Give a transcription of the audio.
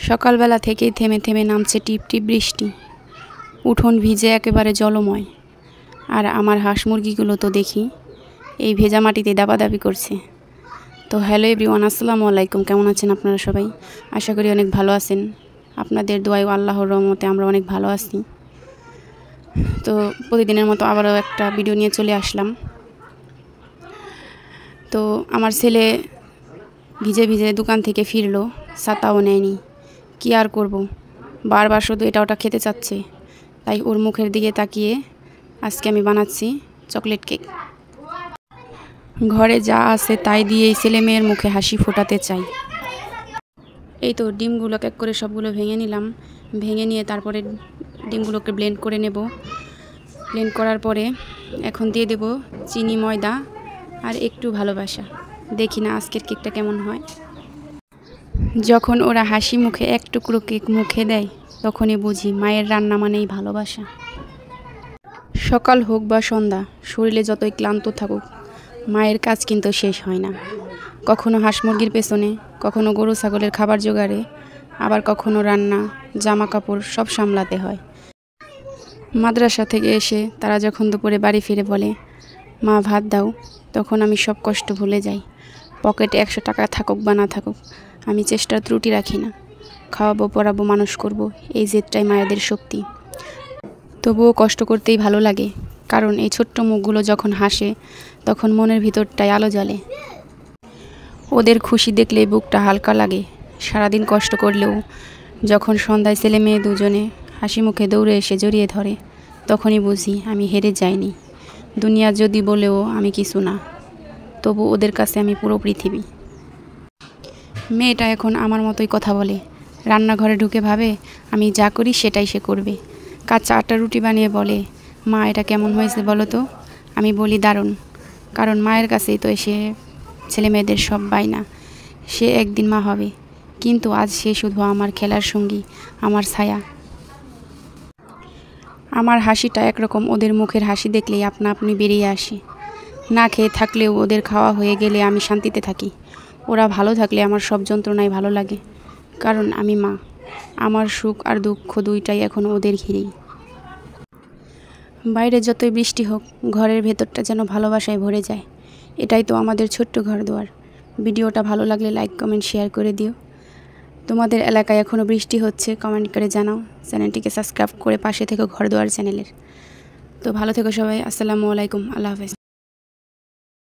সকালবেলা থেকেই থেমে থেমে নামছে টিপ টিপ বৃষ্টি। উঠোন ভিজে একেবারে জলময়। আর আমার হাঁস মুরগিগুলো তো দেখি এই ভেজা মাটিতে দাপাদাপি করছে। তো হ্যালো এভরিওয়ান, আসসালামু আলাইকুম। কেমন আছেন আপনারা সবাই? আশা করি অনেক ভালো আছেন। আপনাদের দোয়ায় আল্লাহর রহমতে আমরা অনেক ভালো আছি। তো প্রতিদিনের মতো আবারও একটা ভিডিও নিয়ে চলে আসলাম। তো আমার ছেলে ভিজে ভিজে দোকান থেকে ফিরলো, ছাতাও নেয়নি। কি আর করব, বারবার শুধু এটা ওটা খেতে চাচ্ছে। তাই ওর মুখের দিকে তাকিয়ে আজকে আমি বানাচ্ছি চকলেট কেক। ঘরে যা আছে তাই দিয়েই ছেলে মেয়ের মুখে হাসি ফোটাতে চাই। এই তো ডিমগুলো এক করে সবগুলো ভেঙে নিলাম। ভেঙে নিয়ে তারপরে ডিমগুলোকে ব্লেন্ড করে নেব। ব্লেন্ড করার পরে এখন দিয়ে দেব চিনি, ময়দা আর একটু ভালোবাসা। দেখি না আজকের কেকটা কেমন হয়। যখন ওরা হাসি মুখে এক টুকরো কেক মুখে দেয়, তখনই বুঝি মায়ের রান্না মানেই ভালোবাসা। সকাল হোক বা সন্ধ্যা, শরীরে যতই ক্লান্ত থাকুক, মায়ের কাজ কিন্তু শেষ হয় না। কখনো হাঁস মুরগির পেছনে, কখনো গরু ছাগলের খাবার জোগাড়ে, আবার কখনো রান্না, জামা কাপড় সব সামলাতে হয়। মাদ্রাসা থেকে এসে তারা যখন দুপুরে বাড়ি ফিরে বলে, মা ভাত দাও, তখন আমি সব কষ্ট ভুলে যাই। পকেটে 100 টাকা থাকুক বা না থাকুক, আমি চেষ্টার ত্রুটি রাখি না। খাওয়াবো, পড়াবো, মানুষ করব, এই জেদটাই মায়েদের শক্তি। তবুও কষ্ট করতেই ভালো লাগে, কারণ এই ছোট্ট মুখগুলো যখন হাসে তখন মনের ভিতরটায় আলো জ্বলে। ওদের খুশি দেখলেই বুকটা হালকা লাগে। সারাদিন কষ্ট করলেও যখন সন্ধ্যায় ছেলে মেয়ে দুজনে হাসি মুখে দৌড়ে এসে জড়িয়ে ধরে, তখনই বুঝি আমি হেরে যাইনি। দুনিয়া যদি বলেও আমি কিছু না, তবু ওদের কাছে আমি পুরো পৃথিবী। মেয়েটা এখন আমার মতোই কথা বলে। রান্নাঘরে ঢুকে ভাবে আমি যা করি সেটাই সে করবে। কাঁচা আটা রুটি বানিয়ে বলে, মা এটা কেমন হয়েছে বলো তো? আমি বলি দারুণ, কারণ মায়ের কাছেই তো এসে ছেলে মেয়েদের সব বায়না। সে একদিন মা হবে, কিন্তু আজ সে শুধু আমার খেলার সঙ্গী, আমার ছায়া। আমার হাসিটা একরকম, ওদের মুখের হাসি দেখলেই আপনা আপনি বেরিয়ে আসে। না খেয়ে থাকলেও ওদের খাওয়া হয়ে গেলে আমি শান্তিতে থাকি। ওরা ভালো থাকলে আমার সব যন্ত্রণাই ভালো লাগে, কারণ আমি মা। আমার সুখ আর দুঃখ দুইটাই এখন ওদের ঘিরেই। বাইরে যতই বৃষ্টি হোক, ঘরের ভেতরটা যেন ভালোবাসায় ভরে যায়। এটাই তো আমাদের ছোট্ট ঘর দুয়ার। ভিডিওটা ভালো লাগলে লাইক, কমেন্ট, শেয়ার করে দিও। তোমাদের এলাকায় এখনও বৃষ্টি হচ্ছে, কমেন্ট করে জানাও। চ্যানেলটিকে সাবস্ক্রাইব করে পাশে থেকো ঘর দুয়ার চ্যানেলের। তো ভালো থেকো সবাই। আসসালামু আলাইকুম, আল্লাহ হাফেজ।